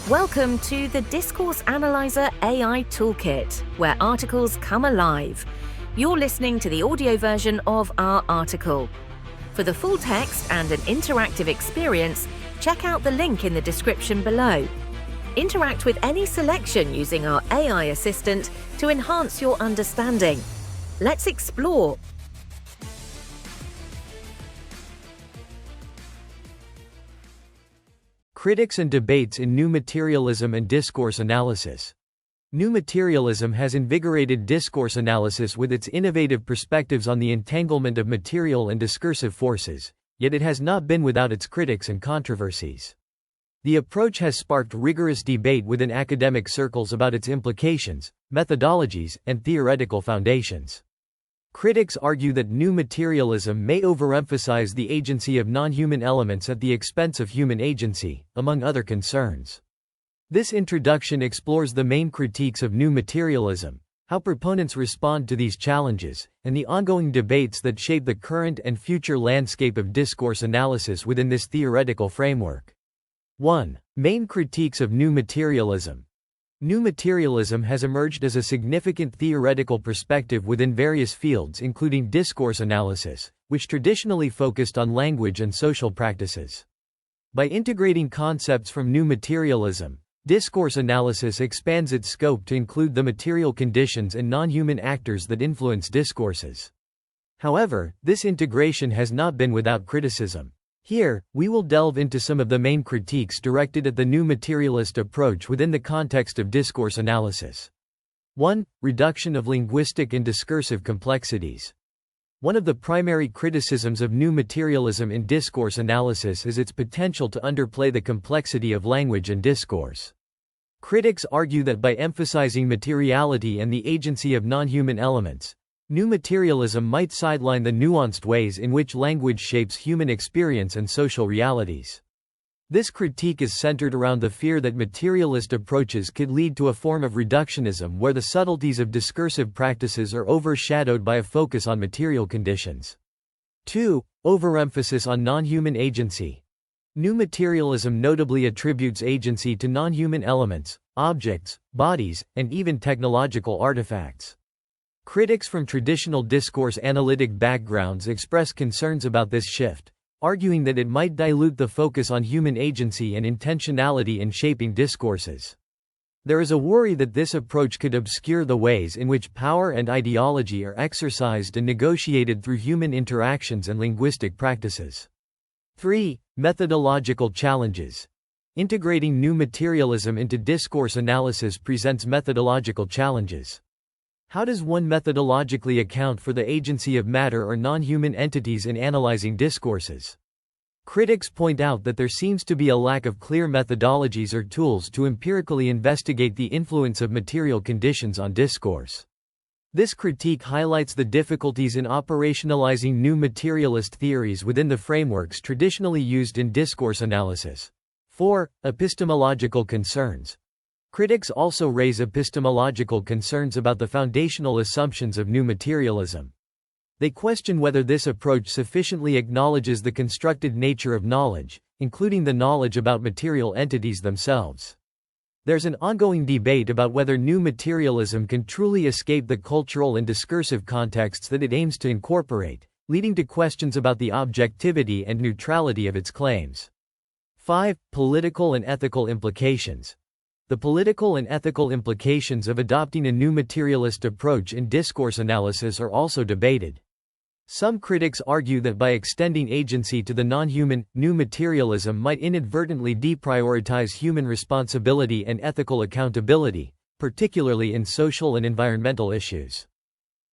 Welcome to the Discourse Analyzer AI Toolkit, where articles come alive. You're listening to the audio version of our article. For the full text and an interactive experience, check out the link in the description below. Interact with any selection using our AI assistant to enhance your understanding. Let's explore. Critics and debates in New Materialism and Discourse Analysis. New Materialism has invigorated discourse analysis with its innovative perspectives on the entanglement of material and discursive forces, yet it has not been without its critics and controversies. The approach has sparked rigorous debate within academic circles about its implications, methodologies, and theoretical foundations. Critics argue that new materialism may overemphasize the agency of non-human elements at the expense of human agency, among other concerns. This introduction explores the main critiques of new materialism, how proponents respond to these challenges, and the ongoing debates that shape the current and future landscape of discourse analysis within this theoretical framework. 1. Main critiques of new materialism. New materialism has emerged as a significant theoretical perspective within various fields including discourse analysis, which traditionally focused on language and social practices. By integrating concepts from new materialism, discourse analysis expands its scope to include the material conditions and non-human actors that influence discourses. However, this integration has not been without criticism. Here, we will delve into some of the main critiques directed at the new materialist approach within the context of discourse analysis. 1. Reduction of linguistic and discursive complexities. One of the primary criticisms of new materialism in discourse analysis is its potential to underplay the complexity of language and discourse. Critics argue that by emphasizing materiality and the agency of non-human elements, new materialism might sideline the nuanced ways in which language shapes human experience and social realities. This critique is centered around the fear that materialist approaches could lead to a form of reductionism where the subtleties of discursive practices are overshadowed by a focus on material conditions. 2. Overemphasis on non-human agency. New materialism notably attributes agency to non-human elements, objects, bodies, and even technological artifacts. Critics from traditional discourse analytic backgrounds express concerns about this shift, arguing that it might dilute the focus on human agency and intentionality in shaping discourses. There is a worry that this approach could obscure the ways in which power and ideology are exercised and negotiated through human interactions and linguistic practices. 3. Methodological challenges. Integrating new materialism into discourse analysis presents methodological challenges. How does one methodologically account for the agency of matter or non-human entities in analyzing discourses? Critics point out that there seems to be a lack of clear methodologies or tools to empirically investigate the influence of material conditions on discourse. This critique highlights the difficulties in operationalizing new materialist theories within the frameworks traditionally used in discourse analysis. 4. Epistemological concerns. Critics also raise epistemological concerns about the foundational assumptions of new materialism. They question whether this approach sufficiently acknowledges the constructed nature of knowledge, including the knowledge about material entities themselves. There's an ongoing debate about whether new materialism can truly escape the cultural and discursive contexts that it aims to incorporate, leading to questions about the objectivity and neutrality of its claims. 5. Political and ethical implications. The political and ethical implications of adopting a new materialist approach in discourse analysis are also debated. Some critics argue that by extending agency to the non-human, new materialism might inadvertently deprioritize human responsibility and ethical accountability, particularly in social and environmental issues.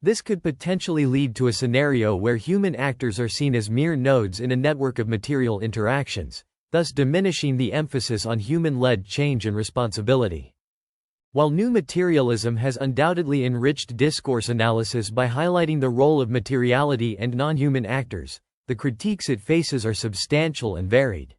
This could potentially lead to a scenario where human actors are seen as mere nodes in a network of material interactions, thus diminishing the emphasis on human-led change and responsibility. While new materialism has undoubtedly enriched discourse analysis by highlighting the role of materiality and non-human actors, the critiques it faces are substantial and varied.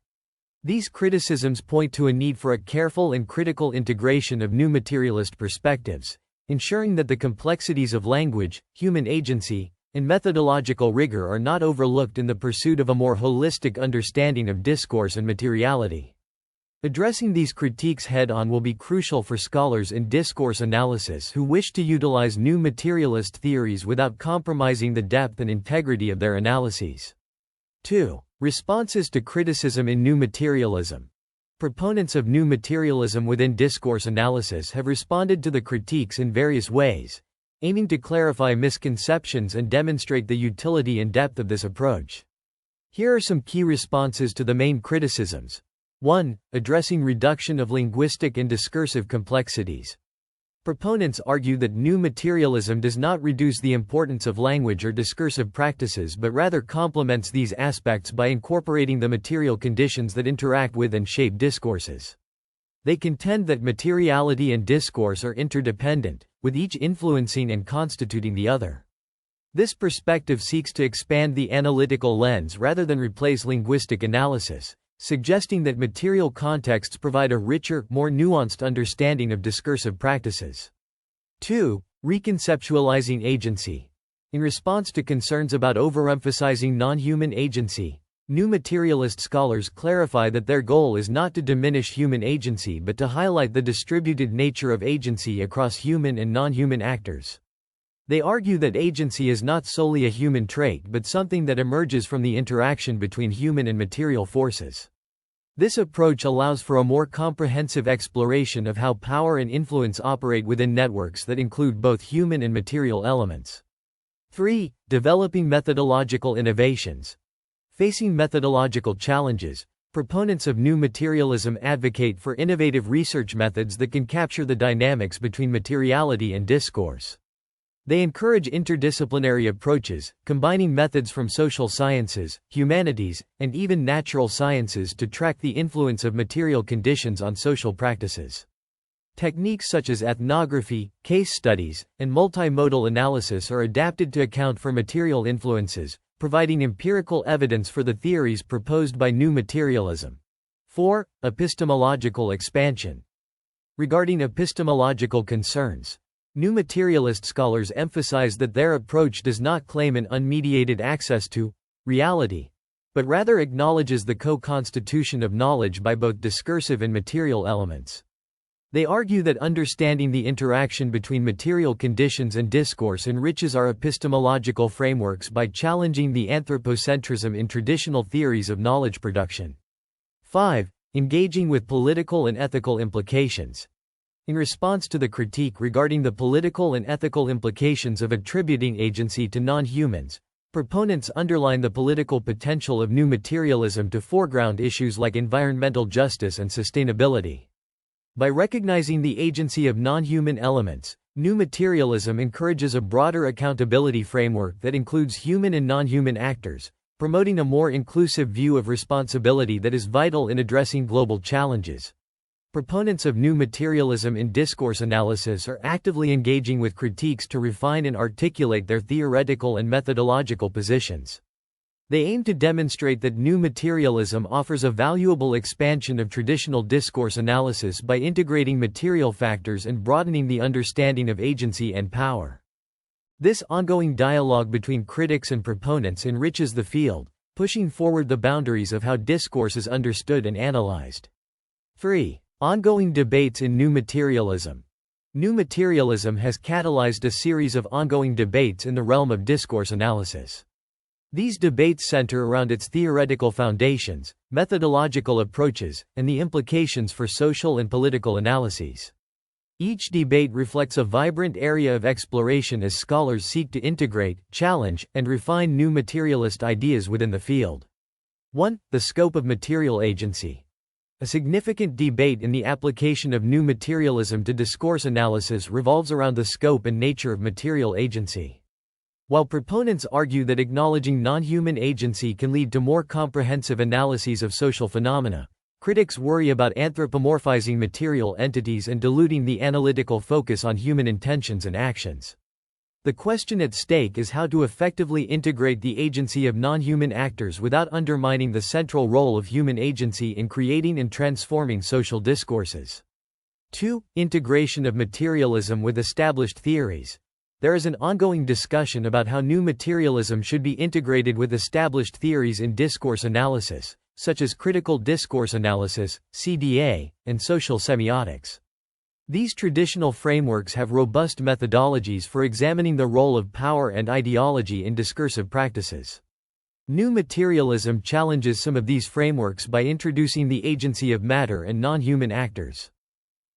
These criticisms point to a need for a careful and critical integration of new materialist perspectives, ensuring that the complexities of language, human agency, and methodological rigor are not overlooked in the pursuit of a more holistic understanding of discourse and materiality. Addressing these critiques head-on will be crucial for scholars in discourse analysis who wish to utilize new materialist theories without compromising the depth and integrity of their analyses. 2. Responses to criticism in new materialism. Proponents of new materialism within discourse analysis have responded to the critiques in various ways, aiming to clarify misconceptions and demonstrate the utility and depth of this approach. Here are some key responses to the main criticisms. 1. Addressing reduction of linguistic and discursive complexities. Proponents argue that new materialism does not reduce the importance of language or discursive practices but rather complements these aspects by incorporating the material conditions that interact with and shape discourses. They contend that materiality and discourse are interdependent, with each influencing and constituting the other. This perspective seeks to expand the analytical lens rather than replace linguistic analysis, suggesting that material contexts provide a richer, more nuanced understanding of discursive practices. 2. Reconceptualizing agency. In response to concerns about overemphasizing non-human agency, new materialist scholars clarify that their goal is not to diminish human agency but to highlight the distributed nature of agency across human and non-human actors. They argue that agency is not solely a human trait but something that emerges from the interaction between human and material forces. This approach allows for a more comprehensive exploration of how power and influence operate within networks that include both human and material elements. 3. Developing methodological innovations. Facing methodological challenges, proponents of new materialism advocate for innovative research methods that can capture the dynamics between materiality and discourse. They encourage interdisciplinary approaches, combining methods from social sciences, humanities, and even natural sciences to track the influence of material conditions on social practices. Techniques such as ethnography, case studies, and multimodal analysis are adapted to account for material influences, providing empirical evidence for the theories proposed by new materialism. 4. Epistemological expansion. Regarding epistemological concerns, new materialist scholars emphasize that their approach does not claim an unmediated access to reality, but rather acknowledges the co-constitution of knowledge by both discursive and material elements. They argue that understanding the interaction between material conditions and discourse enriches our epistemological frameworks by challenging the anthropocentrism in traditional theories of knowledge production. 5. Engaging with political and ethical implications. In response to the critique regarding the political and ethical implications of attributing agency to non-humans, proponents underline the political potential of new materialism to foreground issues like environmental justice and sustainability. By recognizing the agency of non-human elements, new materialism encourages a broader accountability framework that includes human and non-human actors, promoting a more inclusive view of responsibility that is vital in addressing global challenges. Proponents of new materialism in discourse analysis are actively engaging with critiques to refine and articulate their theoretical and methodological positions. They aim to demonstrate that new materialism offers a valuable expansion of traditional discourse analysis by integrating material factors and broadening the understanding of agency and power. This ongoing dialogue between critics and proponents enriches the field, pushing forward the boundaries of how discourse is understood and analyzed. 3. Ongoing debates in new materialism. New materialism has catalyzed a series of ongoing debates in the realm of discourse analysis. These debates center around its theoretical foundations, methodological approaches, and the implications for social and political analyses. Each debate reflects a vibrant area of exploration as scholars seek to integrate, challenge, and refine new materialist ideas within the field. 1. The scope of material agency. A significant debate in the application of new materialism to discourse analysis revolves around the scope and nature of material agency. While proponents argue that acknowledging non-human agency can lead to more comprehensive analyses of social phenomena, critics worry about anthropomorphizing material entities and diluting the analytical focus on human intentions and actions. The question at stake is how to effectively integrate the agency of non-human actors without undermining the central role of human agency in creating and transforming social discourses. 2. Integration of materialism with established theories. There is an ongoing discussion about how new materialism should be integrated with established theories in discourse analysis, such as critical discourse analysis, CDA, and social semiotics. These traditional frameworks have robust methodologies for examining the role of power and ideology in discursive practices. New materialism challenges some of these frameworks by introducing the agency of matter and non-human actors.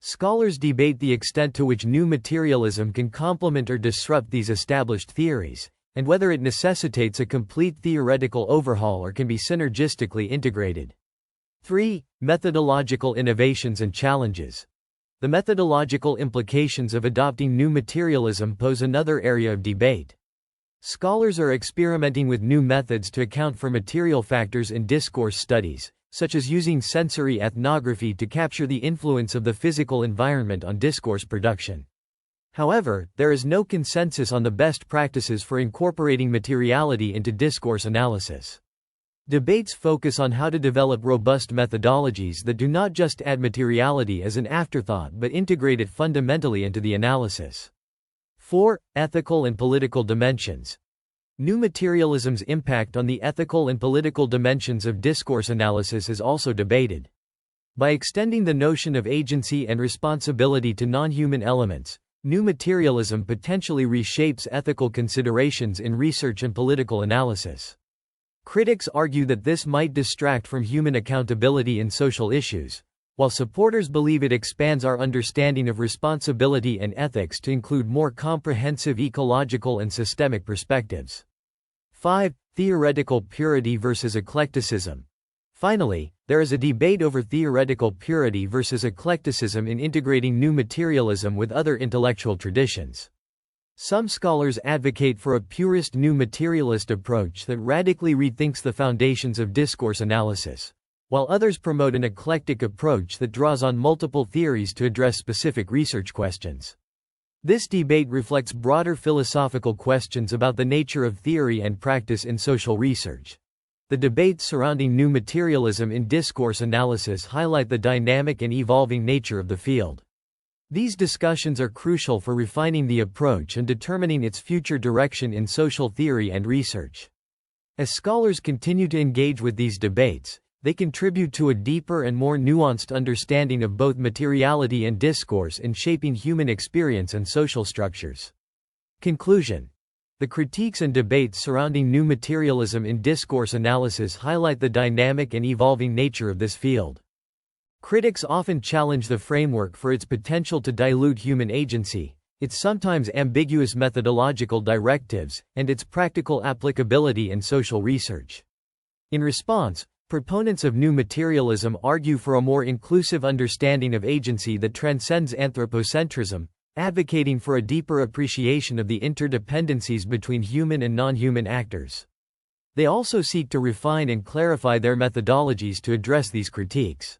Scholars debate the extent to which new materialism can complement or disrupt these established theories, and whether it necessitates a complete theoretical overhaul or can be synergistically integrated. 3. Methodological innovations and challenges. The methodological implications of adopting new materialism pose another area of debate. Scholars are experimenting with new methods to account for material factors in discourse studies, such as using sensory ethnography to capture the influence of the physical environment on discourse production. However, there is no consensus on the best practices for incorporating materiality into discourse analysis. Debates focus on how to develop robust methodologies that do not just add materiality as an afterthought but integrate it fundamentally into the analysis. 4. Ethical and political dimensions. New materialism's impact on the ethical and political dimensions of discourse analysis is also debated. By extending the notion of agency and responsibility to non-human elements, new materialism potentially reshapes ethical considerations in research and political analysis. Critics argue that this might distract from human accountability in social issues, while supporters believe it expands our understanding of responsibility and ethics to include more comprehensive ecological and systemic perspectives. 5. Theoretical purity versus eclecticism. Finally, there is a debate over theoretical purity versus eclecticism in integrating new materialism with other intellectual traditions. Some scholars advocate for a purist new materialist approach that radically rethinks the foundations of discourse analysis, while others promote an eclectic approach that draws on multiple theories to address specific research questions. This debate reflects broader philosophical questions about the nature of theory and practice in social research. The debates surrounding new materialism in discourse analysis highlight the dynamic and evolving nature of the field. These discussions are crucial for refining the approach and determining its future direction in social theory and research. As scholars continue to engage with these debates, they contribute to a deeper and more nuanced understanding of both materiality and discourse in shaping human experience and social structures. Conclusion. The critiques and debates surrounding new materialism in discourse analysis highlight the dynamic and evolving nature of this field. Critics often challenge the framework for its potential to dilute human agency, its sometimes ambiguous methodological directives, and its practical applicability in social research. In response, proponents of new materialism argue for a more inclusive understanding of agency that transcends anthropocentrism, advocating for a deeper appreciation of the interdependencies between human and non-human actors. They also seek to refine and clarify their methodologies to address these critiques.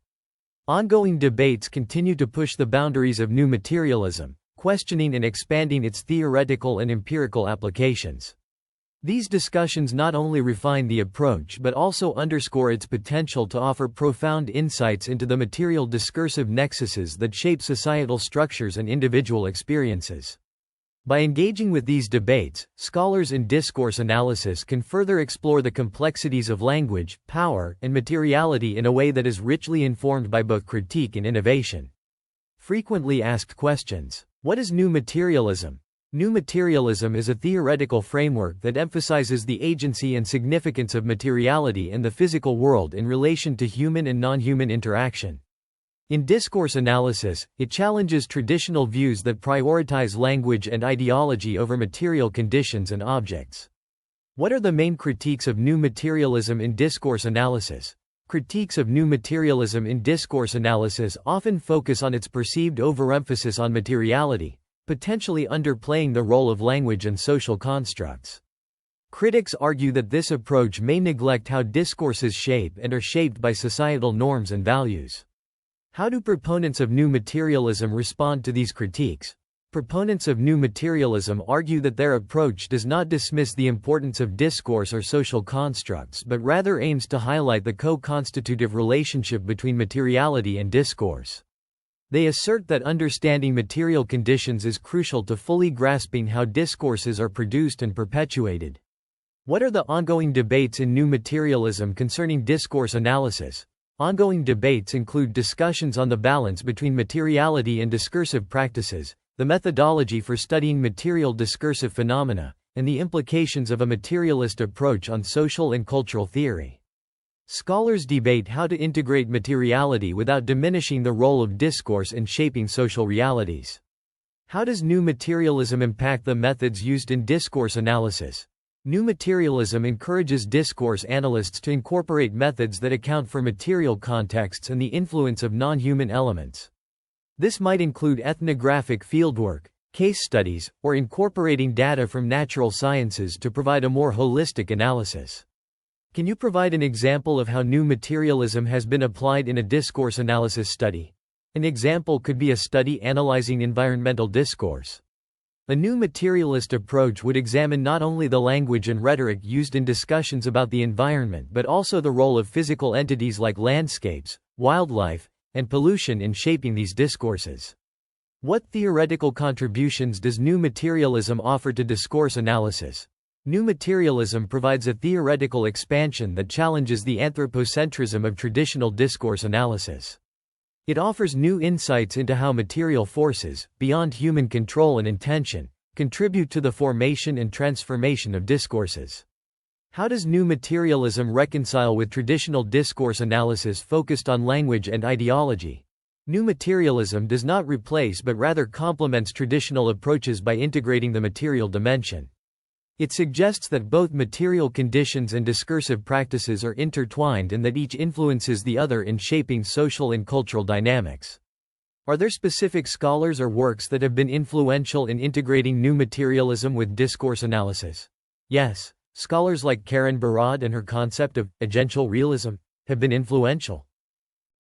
Ongoing debates continue to push the boundaries of new materialism, questioning and expanding its theoretical and empirical applications. These discussions not only refine the approach but also underscore its potential to offer profound insights into the material discursive nexuses that shape societal structures and individual experiences. By engaging with these debates, scholars in discourse analysis can further explore the complexities of language, power, and materiality in a way that is richly informed by both critique and innovation. Frequently asked questions. What is new materialism? New materialism is a theoretical framework that emphasizes the agency and significance of materiality in the physical world in relation to human and non-human interaction. In discourse analysis, it challenges traditional views that prioritize language and ideology over material conditions and objects. What are the main critiques of new materialism in discourse analysis? Critiques of new materialism in discourse analysis often focus on its perceived overemphasis on materiality, potentially underplaying the role of language and social constructs. Critics argue that this approach may neglect how discourses shape and are shaped by societal norms and values. How do proponents of new materialism respond to these critiques? Proponents of new materialism argue that their approach does not dismiss the importance of discourse or social constructs but rather aims to highlight the co-constitutive relationship between materiality and discourse. They assert that understanding material conditions is crucial to fully grasping how discourses are produced and perpetuated. What are the ongoing debates in new materialism concerning discourse analysis? Ongoing debates include discussions on the balance between materiality and discursive practices, the methodology for studying material discursive phenomena, and the implications of a materialist approach on social and cultural theory. Scholars debate how to integrate materiality without diminishing the role of discourse in shaping social realities. How does new materialism impact the methods used in discourse analysis? New materialism encourages discourse analysts to incorporate methods that account for material contexts and the influence of non-human elements. This might include ethnographic fieldwork, case studies, or incorporating data from natural sciences to provide a more holistic analysis. Can you provide an example of how new materialism has been applied in a discourse analysis study? An example could be a study analyzing environmental discourse. A new materialist approach would examine not only the language and rhetoric used in discussions about the environment but also the role of physical entities like landscapes, wildlife, and pollution in shaping these discourses. What theoretical contributions does new materialism offer to discourse analysis? New materialism provides a theoretical expansion that challenges the anthropocentrism of traditional discourse analysis. It offers new insights into how material forces, beyond human control and intention, contribute to the formation and transformation of discourses. How does new materialism reconcile with traditional discourse analysis focused on language and ideology? New materialism does not replace but rather complements traditional approaches by integrating the material dimension. It suggests that both material conditions and discursive practices are intertwined and that each influences the other in shaping social and cultural dynamics. Are there specific scholars or works that have been influential in integrating new materialism with discourse analysis? Yes, scholars like Karen Barad and her concept of agential realism have been influential.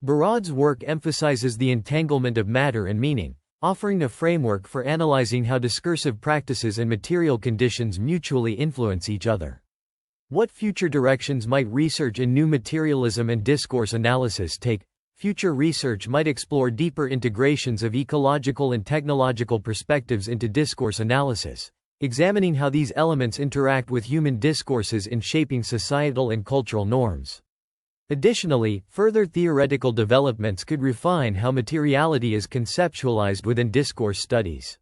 Barad's work emphasizes the entanglement of matter and meaning, offering a framework for analyzing how discursive practices and material conditions mutually influence each other. What future directions might research in new materialism and discourse analysis take? Future research might explore deeper integrations of ecological and technological perspectives into discourse analysis, examining how these elements interact with human discourses in shaping societal and cultural norms. Additionally, further theoretical developments could refine how materiality is conceptualized within discourse studies.